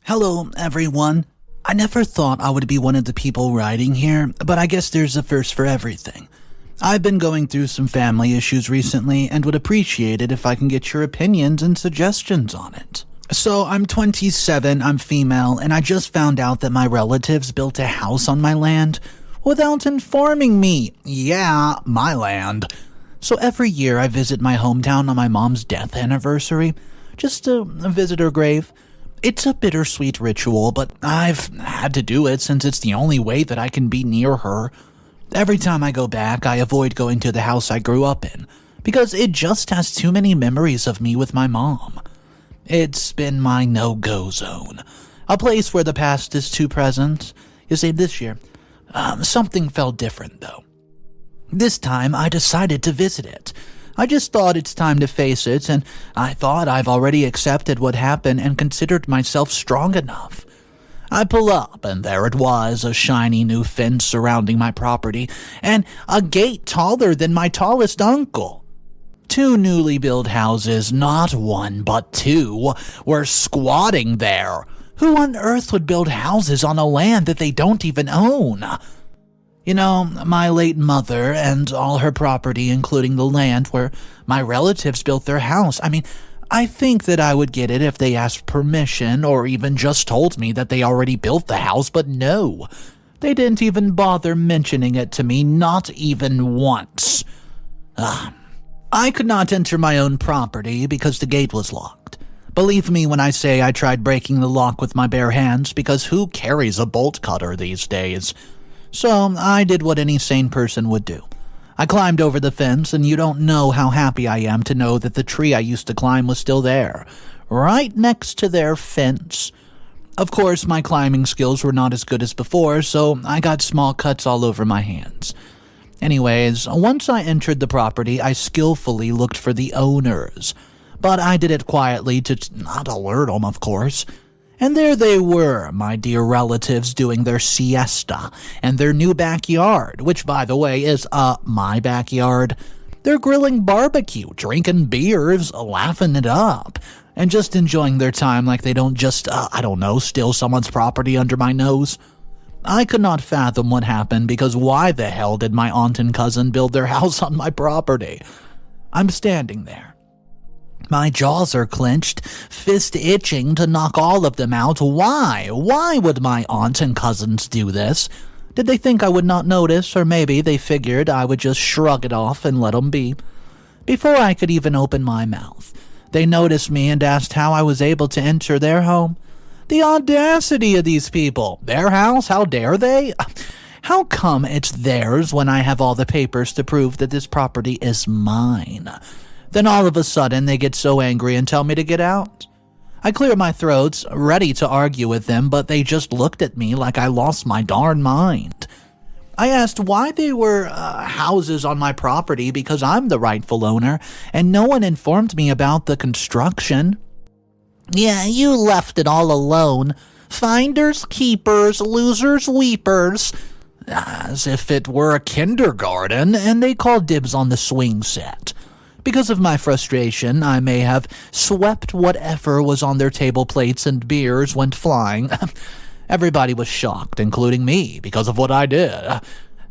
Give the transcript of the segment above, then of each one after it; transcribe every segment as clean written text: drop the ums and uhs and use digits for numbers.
Hello, everyone. I never thought I would be one of the people writing here, but I guess there's a first for everything. I've been going through some family issues recently and would appreciate it if I can get your opinions and suggestions on it. So, I'm 27, I'm female, and I just found out that my relatives built a house on my land without informing me. Yeah, my land. So every year I visit my hometown on my mom's death anniversary, just to visit her grave. It's a bittersweet ritual, but I've had to do it since it's the only way that I can be near her. Every time I go back, I avoid going to the house I grew up in, because it just has too many memories of me with my mom. It's been my no-go zone, a place where the past is too present. You see, this year, something felt different, though. This time, I decided to visit it. I just thought it's time to face it, and I thought I've already accepted what happened and considered myself strong enough. I pull up, and there it was, a shiny new fence surrounding my property, and a gate taller than my tallest uncle. Two newly built houses, not one but two, were squatting there. Who on earth would build houses on a land that they don't even own? You know, my late mother and all her property, including the land where my relatives built their house. I think that I would get it if they asked permission or even just told me that they already built the house, but no. They didn't even bother mentioning it to me, not even once. I could not enter my own property because the gate was locked. Believe me when I say I tried breaking the lock with my bare hands, because who carries a bolt cutter these days? So I did what any sane person would do. I climbed over the fence, and you don't know how happy I am to know that the tree I used to climb was still there, right next to their fence. Of course, my climbing skills were not as good as before, so I got small cuts all over my hands. Anyways, once I entered the property, I skillfully looked for the owners. But I did it quietly to not alert them, of course. And there they were, my dear relatives, doing their siesta and their new backyard, which, by the way, is, my backyard. They're grilling barbecue, drinking beers, laughing it up, and just enjoying their time like they don't just, steal someone's property under my nose. I could not fathom what happened, because why the hell did my aunt and cousin build their house on my property? I'm standing there. My jaws are clenched, fist itching to knock all of them out. Why? Why would my aunt and cousins do this? Did they think I would not notice, or maybe they figured I would just shrug it off and let them be? Before I could even open my mouth, they noticed me and asked how I was able to enter their home. The audacity of these people. Their house? How dare they? How come it's theirs when I have all the papers to prove that this property is mine? Then all of a sudden, they get so angry and tell me to get out. I clear my throat, ready to argue with them, but they just looked at me like I lost my darn mind. I asked why they were houses on my property, because I'm the rightful owner, and no one informed me about the construction. Yeah, you left it all alone. Finders, keepers, losers, weepers. As if it were a kindergarten, and they called dibs on the swing set. Because of my frustration, I may have swept whatever was on their table plates and beers went flying. Everybody was shocked, including me, because of what I did.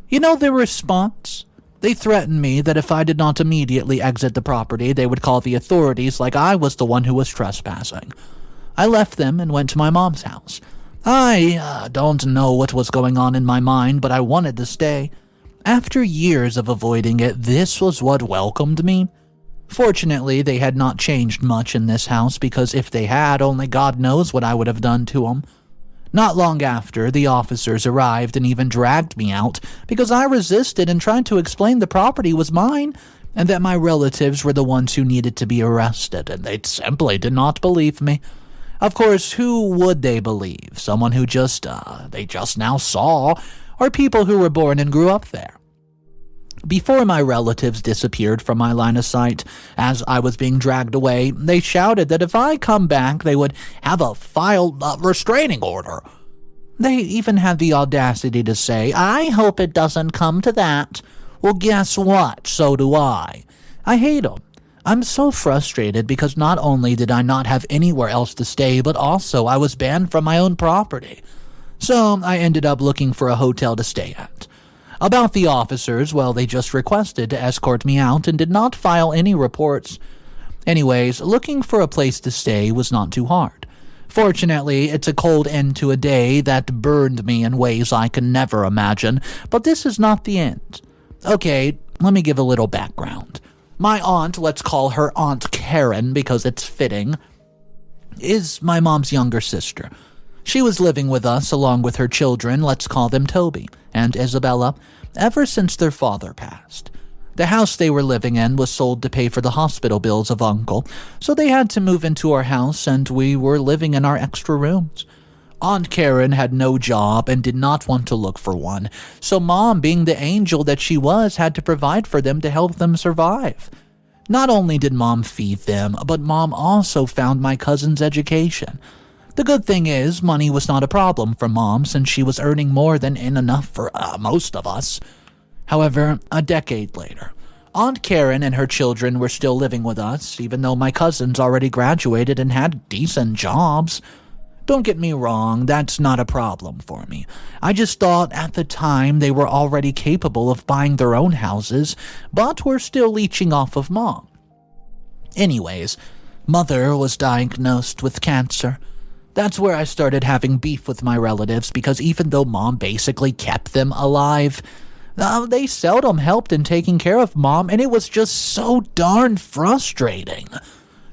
You know their response? They threatened me that if I did not immediately exit the property, they would call the authorities like I was the one who was trespassing. I left them and went to my mom's house. I don't know what was going on in my mind, but I wanted to stay. After years of avoiding it, this was what welcomed me. Fortunately, they had not changed much in this house, because if they had, only God knows what I would have done to them. Not long after, the officers arrived and even dragged me out because I resisted and tried to explain the property was mine and that my relatives were the ones who needed to be arrested, and they simply did not believe me. Of course, who would they believe? Someone who they just now saw, or people who were born and grew up there? Before my relatives disappeared from my line of sight, as I was being dragged away, they shouted that if I come back, they would have a filed restraining order. They even had the audacity to say, I hope it doesn't come to that. Well, guess what? So do I. I hate them. I'm so frustrated because not only did I not have anywhere else to stay, but also I was banned from my own property. So I ended up looking for a hotel to stay at. About the officers, well, they just requested to escort me out and did not file any reports. Anyways, looking for a place to stay was not too hard. Fortunately, it's a cold end to a day that burned me in ways I can never imagine, but this is not the end. Okay, let me give a little background. My aunt, let's call her Aunt Karen because it's fitting, is my mom's younger sister. She was living with us along with her children, let's call them Toby and Isabella, ever since their father passed. The house they were living in was sold to pay for the hospital bills of Uncle, so they had to move into our house and we were living in our extra rooms. Aunt Karen had no job and did not want to look for one, so Mom, being the angel that she was, had to provide for them to help them survive. Not only did Mom feed them, but Mom also found my cousin's education. The good thing is, money was not a problem for Mom since she was earning more than enough for most of us. However, a decade later, Aunt Karen and her children were still living with us, even though my cousins already graduated and had decent jobs. Don't get me wrong, that's not a problem for me. I just thought at the time they were already capable of buying their own houses, but were still leeching off of Mom. Anyways, Mother was diagnosed with cancer. That's where I started having beef with my relatives because even though Mom basically kept them alive, they seldom helped in taking care of Mom, and it was just so darn frustrating.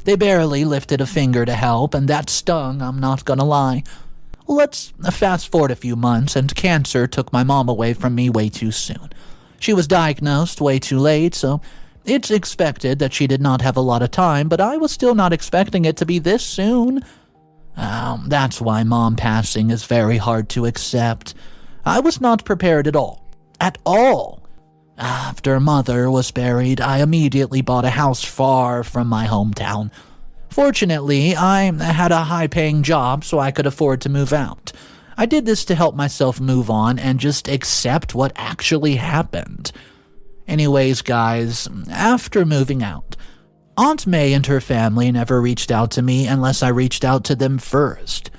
They barely lifted a finger to help, and that stung, I'm not gonna lie. Let's fast forward a few months, and cancer took my mom away from me way too soon. She was diagnosed way too late, so it's expected that she did not have a lot of time, but I was still not expecting it to be this soon. That's why Mom passing is very hard to accept. I was not prepared at all. At all. After Mother was buried, I immediately bought a house far from my hometown. Fortunately, I had a high-paying job so I could afford to move out. I did this to help myself move on and just accept what actually happened. Anyways, guys, after moving out, Aunt May and her family never reached out to me unless I reached out to them first.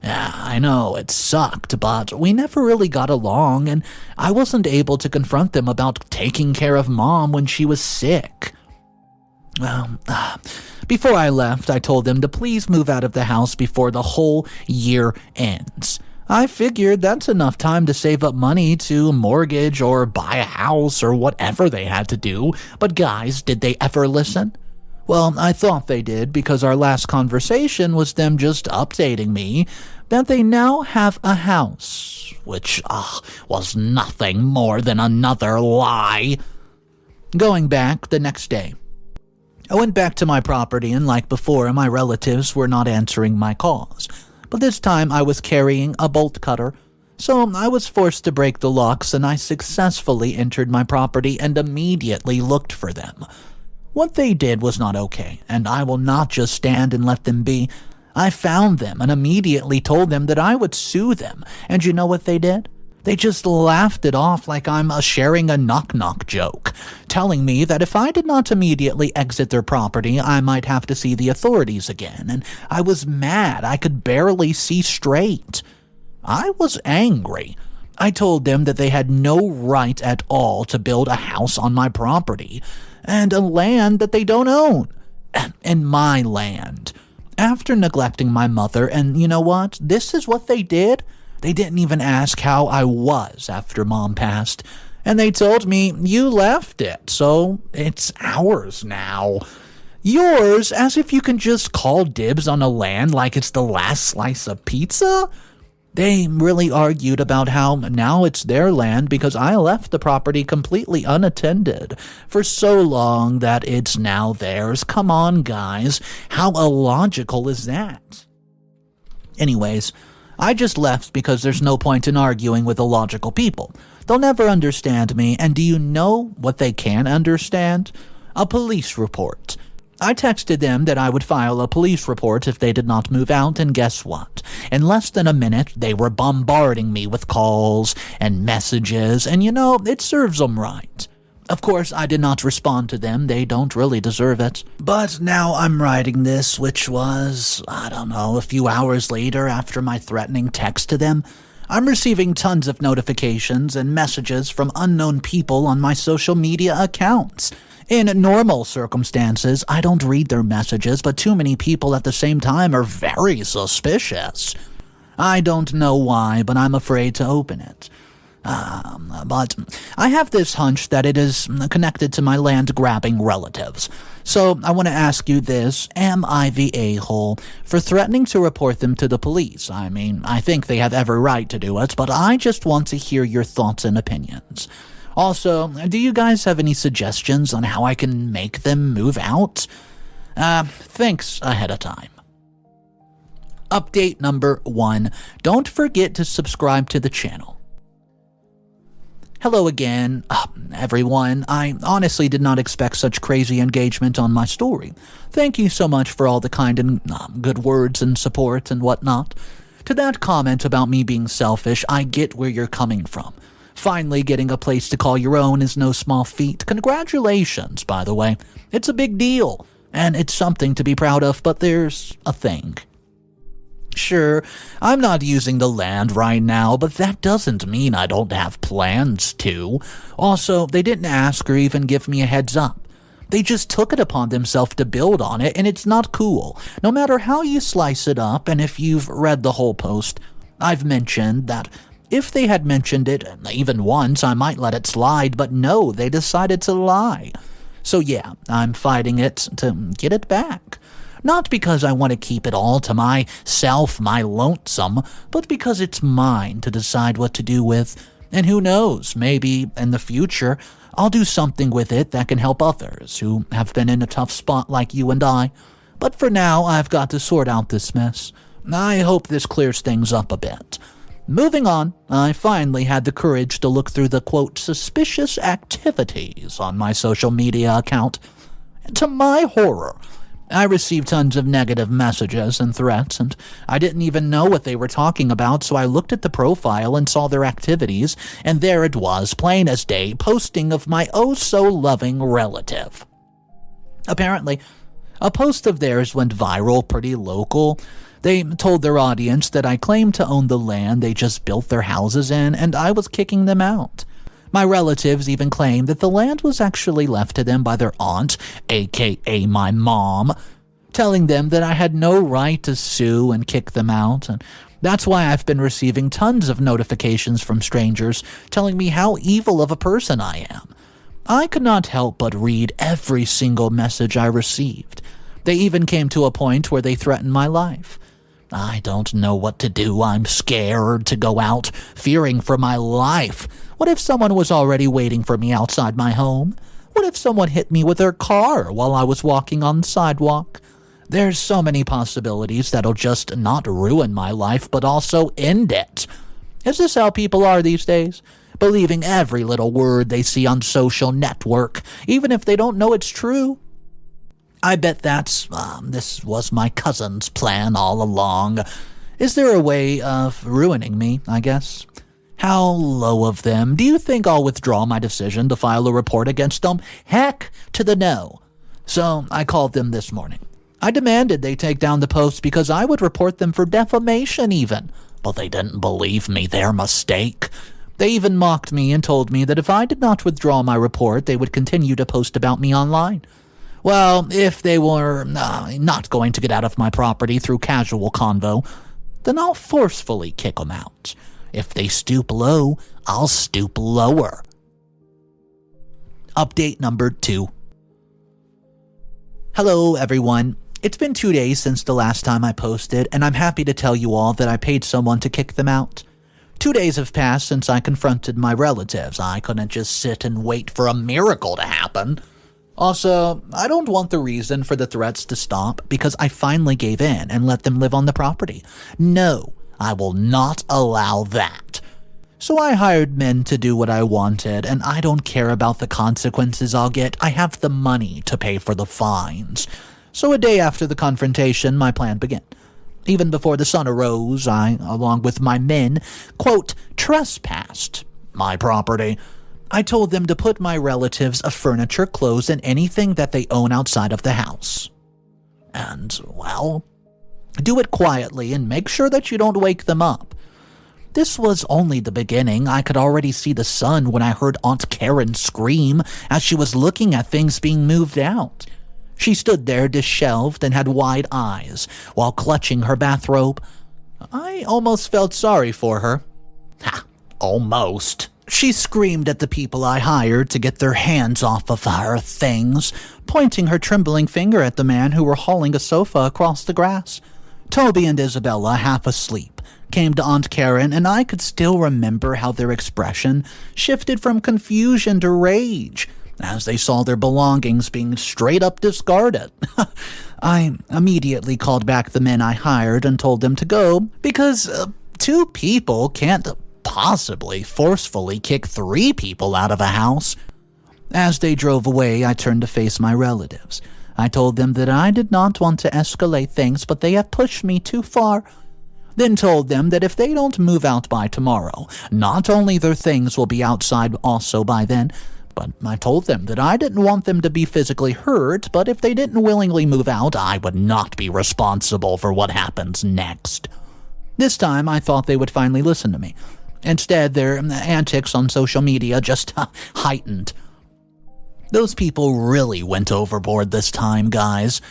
I know, it sucked, but we never really got along, and I wasn't able to confront them about taking care of Mom when she was sick. Before I left, I told them to please move out of the house before the whole year ends. I figured that's enough time to save up money to mortgage or buy a house or whatever they had to do, but guys, did they ever listen? Well, I thought they did because our last conversation was them just updating me that they now have a house, which was nothing more than another lie. Going back the next day, I went back to my property and like before, my relatives were not answering my calls. But this time I was carrying a bolt cutter, so I was forced to break the locks and I successfully entered my property and immediately looked for them. What they did was not okay, and I will not just stand and let them be. I found them and immediately told them that I would sue them, and you know what they did? They just laughed it off like I'm sharing a knock-knock joke, telling me that if I did not immediately exit their property, I might have to see the authorities again, and I was mad. I could barely see straight. I was angry. I told them that they had no right at all to build a house on my property, and a land that they don't own, and my land. After neglecting my mother, and you know what? This is what they did. They didn't even ask how I was after Mom passed, and they told me, you left it, so it's ours now. Yours, as if you can just call dibs on a land like it's the last slice of pizza? They really argued about how now it's their land because I left the property completely unattended for so long that it's now theirs. Come on, guys. How illogical is that? Anyways, I just left because there's no point in arguing with illogical people. They'll never understand me, and do you know what they can understand? A police report. I texted them that I would file a police report if they did not move out, and guess what? In less than a minute, they were bombarding me with calls and messages, and you know, it serves them right. Of course, I did not respond to them. They don't really deserve it. But now I'm writing this, which was, I don't know, a few hours later after my threatening text to them. I'm receiving tons of notifications and messages from unknown people on my social media accounts. In normal circumstances, I don't read their messages, but too many people at the same time are very suspicious. I don't know why, but I'm afraid to open it. But I have this hunch that it is connected to my land-grabbing relatives. So I want to ask you this: am I the a-hole for threatening to report them to the police? I mean, I think they have every right to do it, but I just want to hear your thoughts and opinions. Also, do you guys have any suggestions on how I can make them move out? Thanks ahead of time. Update number 1. Don't forget to subscribe to the channel. Hello again, everyone. I honestly did not expect such crazy engagement on my story. Thank you so much for all the kind and good words and support and whatnot. To that comment about me being selfish, I get where you're coming from. Finally getting a place to call your own is no small feat. Congratulations, by the way. It's a big deal, and it's something to be proud of, but there's a thing. Sure, I'm not using the land right now, but that doesn't mean I don't have plans to. Also, they didn't ask or even give me a heads up. They just took it upon themselves to build on it, and it's not cool, no matter how you slice it up. And if you've read the whole post, I've mentioned that if they had mentioned it even once, I might let it slide, but no, they decided to lie. So yeah, I'm fighting it to get it back. Not because I want to keep it all to myself, my lonesome, but because it's mine to decide what to do with. And who knows, maybe in the future, I'll do something with it that can help others who have been in a tough spot like you and I. But for now, I've got to sort out this mess. I hope this clears things up a bit. Moving on, I finally had the courage to look through the, quote, suspicious activities on my social media account. To my horror, I received tons of negative messages and threats, and I didn't even know what they were talking about, so I looked at the profile and saw their activities, and there it was, plain as day, posting of my oh-so-loving relative. Apparently, a post of theirs went viral pretty local. They told their audience that I claimed to own the land they just built their houses in, and I was kicking them out. My relatives even claimed that the land was actually left to them by their aunt, aka my mom, telling them that I had no right to sue and kick them out, and that's why I've been receiving tons of notifications from strangers telling me how evil of a person I am. I could not help but read every single message I received. They even came to a point where they threatened my life. I don't know what to do. I'm scared to go out, fearing for my life. What if someone was already waiting for me outside my home? What if someone hit me with their car while I was walking on the sidewalk? There's so many possibilities that'll just not ruin my life, but also end it. Is this how people are these days? Believing every little word they see on social network, even if they don't know it's true? I bet this was my cousin's plan all along. Is there a way of ruining me, I guess? How low of them. Do you think I'll withdraw my decision to file a report against them? Heck to the no. So I called them this morning. I demanded they take down the post because I would report them for defamation even. But they didn't believe me, their mistake. They even mocked me and told me that if I did not withdraw my report, they would continue to post about me online. Well, if they were not going to get out of my property through casual convo, then I'll forcefully kick them out. If they stoop low, I'll stoop lower. Update number 2. Hello, everyone. It's been 2 days since the last time I posted, and I'm happy to tell you all that I paid someone to kick them out. 2 days have passed since I confronted my relatives. I couldn't just sit and wait for a miracle to happen. Also, I don't want the reason for the threats to stop because I finally gave in and let them live on the property. No, I will not allow that. So I hired men to do what I wanted, and I don't care about the consequences I'll get. I have the money to pay for the fines. So a day after the confrontation, my plan began. Even before the sun arose, I, along with my men, quote, trespassed my property. I told them to put my relatives' furniture, clothes, and anything that they own outside of the house. And, well, do it quietly and make sure that you don't wake them up. This was only the beginning. I could already see the sun when I heard Aunt Karen scream as she was looking at things being moved out. She stood there disheveled and had wide eyes while clutching her bathrobe. I almost felt sorry for her. Ha, almost. She screamed at the people I hired to get their hands off of her things, pointing her trembling finger at the man who were hauling a sofa across the grass. Toby and Isabella, half asleep, came to Aunt Karen, and I could still remember how their expression shifted from confusion to rage as they saw their belongings being straight up discarded. I immediately called back the men I hired and told them to go because 2 people can't possibly forcefully kick 3 people out of a house. As they drove away, I turned to face my relatives. I told them that I did not want to escalate things, but they have pushed me too far. Then told them that if they don't move out by tomorrow, not only their things will be outside also by then, but I told them that I didn't want them to be physically hurt, but if they didn't willingly move out, I would not be responsible for what happens next. This time, I thought they would finally listen to me. Instead, their antics on social media just heightened. Those people really went overboard this time, guys.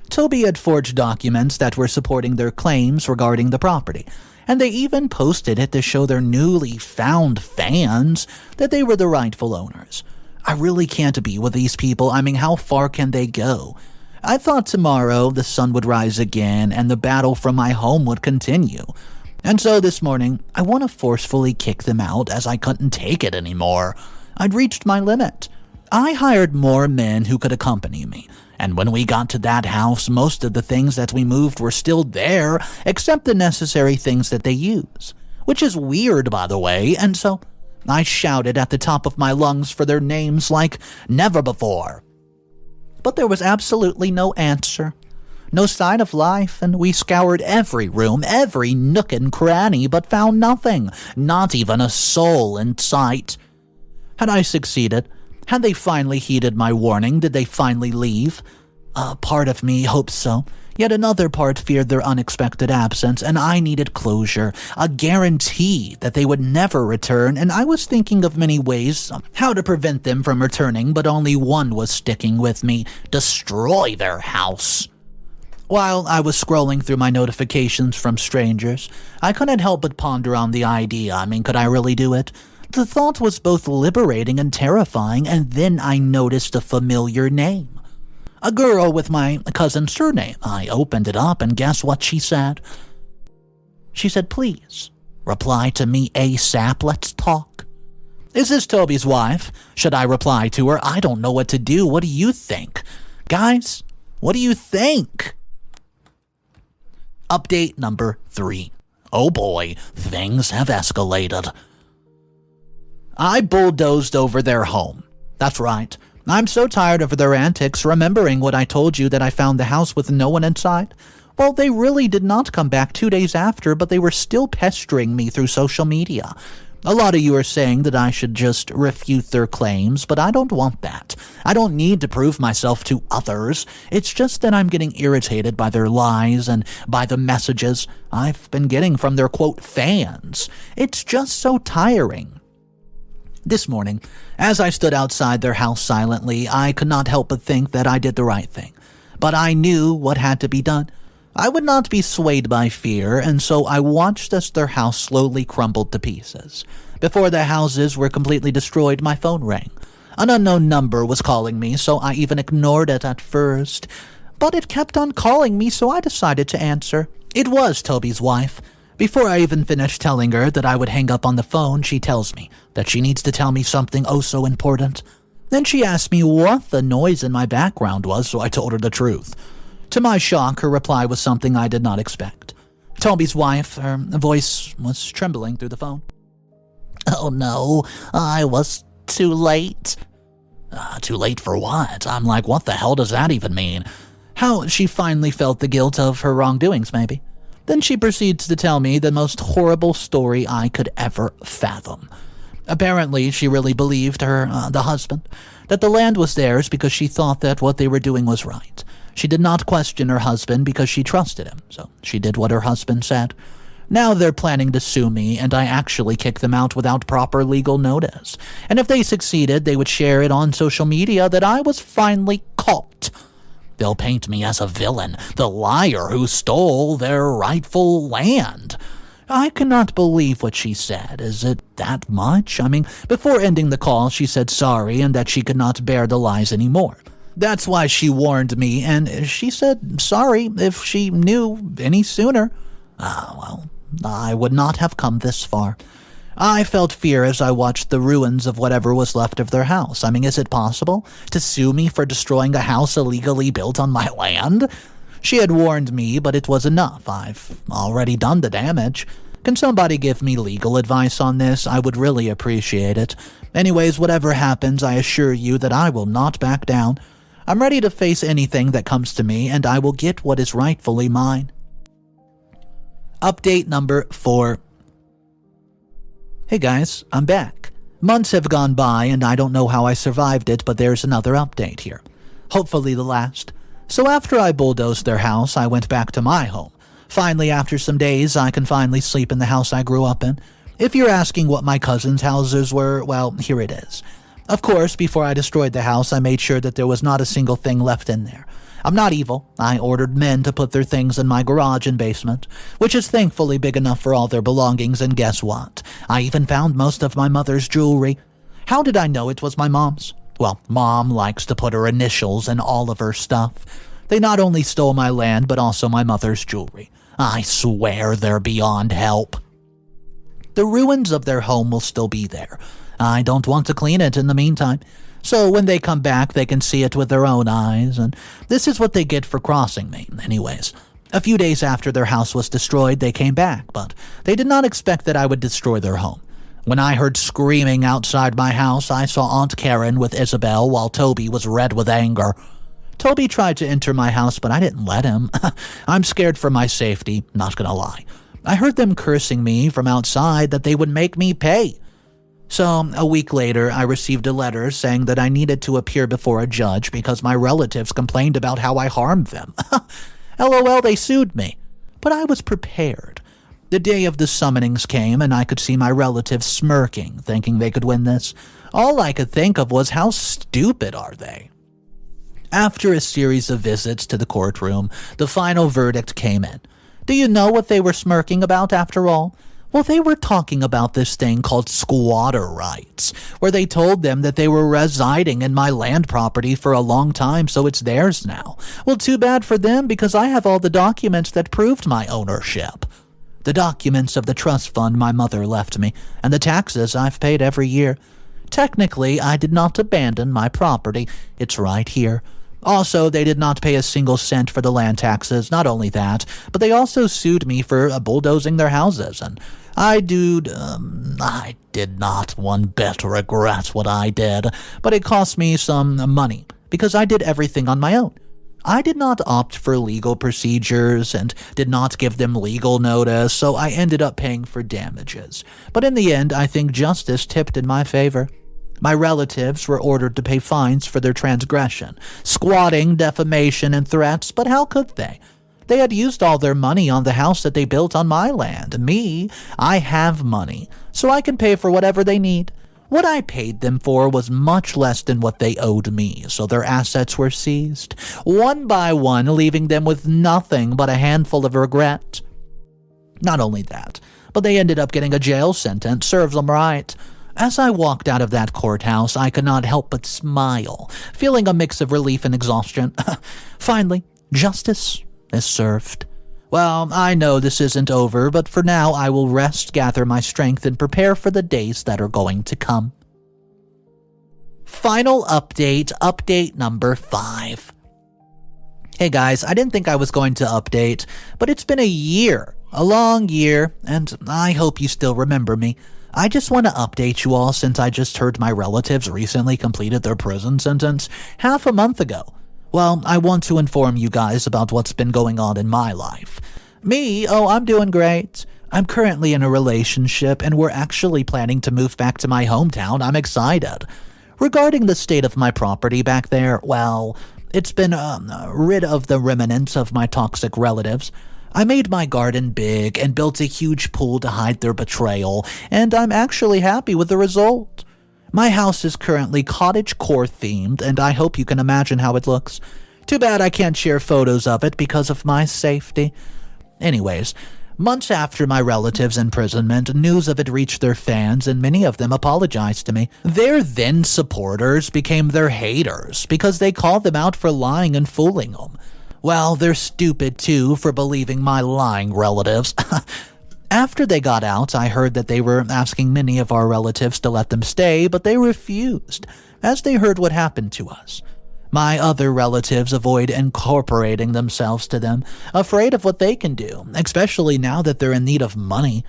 Toby had forged documents that were supporting their claims regarding the property, and they even posted it to show their newly found fans that they were the rightful owners. I really can't be with these people. I mean, how far can they go? I thought tomorrow the sun would rise again and the battle for my home would continue. And so this morning, I want to forcefully kick them out as I couldn't take it anymore. I'd reached my limit. I hired more men who could accompany me, and when we got to that house, most of the things that we moved were still there, except the necessary things that they use. Which is weird, by the way, and so I shouted at the top of my lungs for their names like never before. But there was absolutely no answer. No sign of life, and we scoured every room, every nook and cranny, but found nothing, not even a soul in sight. Had I succeeded? Had they finally heeded my warning? Did they finally leave? A part of me hoped so. Yet another part feared their unexpected absence, and I needed closure, a guarantee that they would never return, and I was thinking of many ways how to prevent them from returning, but only one was sticking with me: destroy their house. While I was scrolling through my notifications from strangers, I couldn't help but ponder on the idea. I mean, could I really do it? The thought was both liberating and terrifying, and then I noticed a familiar name. A girl with my cousin's surname. I opened it up, and guess what she said? She said, "Please, reply to me ASAP, let's talk." Is this Toby's wife? Should I reply to her? I don't know what to do. What do you think? Guys, what do you think? Update number 3. Oh boy, things have escalated. I bulldozed over their home. That's right. I'm so tired of their antics, remembering what I told you that I found the house with no one inside. Well, they really did not come back 2 days after, but they were still pestering me through social media. A lot of you are saying that I should just refute their claims, but I don't want that. I don't need to prove myself to others. It's just that I'm getting irritated by their lies and by the messages I've been getting from their, quote, fans. It's just so tiring. This morning, as I stood outside their house silently, I could not help but think that I did the right thing. But I knew what had to be done. I would not be swayed by fear, and so I watched as their house slowly crumbled to pieces. Before the houses were completely destroyed, my phone rang. An unknown number was calling me, so I even ignored it at first. But it kept on calling me, so I decided to answer. It was Toby's wife. Before I even finished telling her that I would hang up on the phone, she tells me that she needs to tell me something oh so important. Then she asked me what the noise in my background was, so I told her the truth. To my shock, her reply was something I did not expect. Toby's wife, her voice was trembling through the phone. "Oh no, I was too late." Too late for what? I'm like, what the hell does that even mean? How she finally felt the guilt of her wrongdoings, maybe. Then she proceeds to tell me the most horrible story I could ever fathom. Apparently, she really believed the husband, that the land was theirs because she thought that what they were doing was right. She did not question her husband because she trusted him, so she did what her husband said. Now they're planning to sue me, and I actually kicked them out without proper legal notice. And if they succeeded, they would share it on social media that I was finally caught. They'll paint me as a villain, the liar who stole their rightful land. I cannot believe what she said. Is it that much? I mean, before ending the call, she said sorry and that she could not bear the lies anymore. That's why she warned me, and she said sorry if she knew any sooner. Well, I would not have come this far. I felt fear as I watched the ruins of whatever was left of their house. I mean, is it possible to sue me for destroying a house illegally built on my land? She had warned me, but it was enough. I've already done the damage. Can somebody give me legal advice on this? I would really appreciate it. Anyways, whatever happens, I assure you that I will not back down. I'm ready to face anything that comes to me, and I will get what is rightfully mine. Update number 4. Hey guys, I'm back. Months have gone by and I don't know how I survived it, but there's another update here. Hopefully the last. So after I bulldozed their house, I went back to my home. Finally, after some days, I can finally sleep in the house I grew up in. If you're asking what my cousins' houses were, well, here it is. Of course, before I destroyed the house, I made sure that there was not a single thing left in there. I'm not evil. I ordered men to put their things in my garage and basement, which is thankfully big enough for all their belongings, and guess what? I even found most of my mother's jewelry. How did I know it was my mom's? Well, Mom likes to put her initials in all of her stuff. They not only stole my land, but also my mother's jewelry. I swear they're beyond help. The ruins of their home will still be there. I don't want to clean it in the meantime. So when they come back, they can see it with their own eyes, and this is what they get for crossing me. Anyways, a few days after their house was destroyed, they came back, but they did not expect that I would destroy their home. When I heard screaming outside my house, I saw Aunt Karen with Isabel while Toby was red with anger. Toby tried to enter my house, but I didn't let him. I'm scared for my safety, not gonna lie. I heard them cursing me from outside that they would make me pay. So, a week later, I received a letter saying that I needed to appear before a judge because my relatives complained about how I harmed them. LOL, they sued me. But I was prepared. The day of the summonings came, and I could see my relatives smirking, thinking they could win this. All I could think of was, how stupid are they? After a series of visits to the courtroom, the final verdict came in. Do you know what they were smirking about after all? Well, they were talking about this thing called squatter rights, where they told them that they were residing in my land property for a long time, so it's theirs now. Well, too bad for them, because I have all the documents that proved my ownership. The documents of the trust fund my mother left me, and the taxes I've paid every year. Technically, I did not abandon my property. It's right here. Also, they did not pay a single cent for the land taxes. Not only that, but they also sued me for bulldozing their houses, and I did not one bit regret what I did, but it cost me some money, because I did everything on my own. I did not opt for legal procedures and did not give them legal notice, so I ended up paying for damages. But in the end, I think justice tipped in my favor. My relatives were ordered to pay fines for their transgression, squatting, defamation, and threats, but how could they? They had used all their money on the house that they built on my land. Me, I have money, so I can pay for whatever they need. What I paid them for was much less than what they owed me, so their assets were seized, one by one, leaving them with nothing but a handful of regret. Not only that, but they ended up getting a jail sentence. Serves them right. As I walked out of that courthouse, I could not help but smile, feeling a mix of relief and exhaustion. Finally, justice is served. Well, I know this isn't over, but for now I will rest, gather my strength, and prepare for the days that are going to come. Final update number 5. Hey guys, I didn't think I was going to update, but it's been a long year, and I hope you still remember me. I just want to update you all since I just heard my relatives recently completed their prison sentence half a month ago. Well, I want to inform you guys about what's been going on in my life. Me? Oh, I'm doing great. I'm currently in a relationship and we're actually planning to move back to my hometown. I'm excited. Regarding the state of my property back there, well, it's been rid of the remnants of my toxic relatives. I made my garden big and built a huge pool to hide their betrayal, and I'm actually happy with the result. My house is currently cottagecore themed, and I hope you can imagine how it looks. Too bad I can't share photos of it because of my safety. Anyways, months after my relative's imprisonment, news of it reached their fans, and many of them apologized to me. Their then supporters became their haters because they called them out for lying and fooling them. Well, they're stupid too for believing my lying relatives. After they got out, I heard that they were asking many of our relatives to let them stay, but they refused, as they heard what happened to us. My other relatives avoid incorporating themselves to them, afraid of what they can do, especially now that they're in need of money.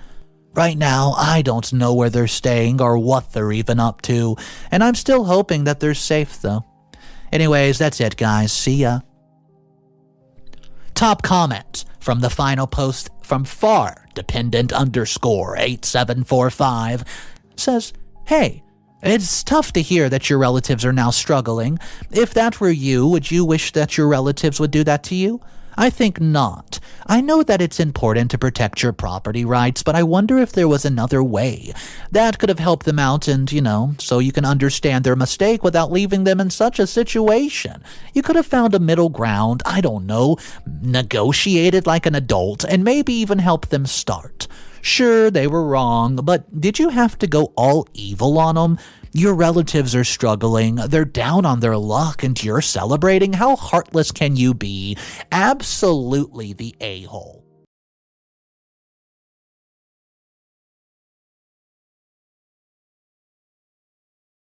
Right now, I don't know where they're staying or what they're even up to, and I'm still hoping that they're safe though. Anyways, that's it guys, see ya. Top comment from the final post from far_dependent_8745 says, "Hey, it's tough to hear that your relatives are now struggling. If that were you, would you wish that your relatives would do that to you? I think not. I know that it's important to protect your property rights, but I wonder if there was another way that could have helped them out and, so you can understand their mistake without leaving them in such a situation. You could have found a middle ground, I don't know, negotiated like an adult, and maybe even help them start. Sure, they were wrong, but did you have to go all evil on them? Your relatives are struggling, they're down on their luck, and you're celebrating? How heartless can you be? Absolutely the a-hole."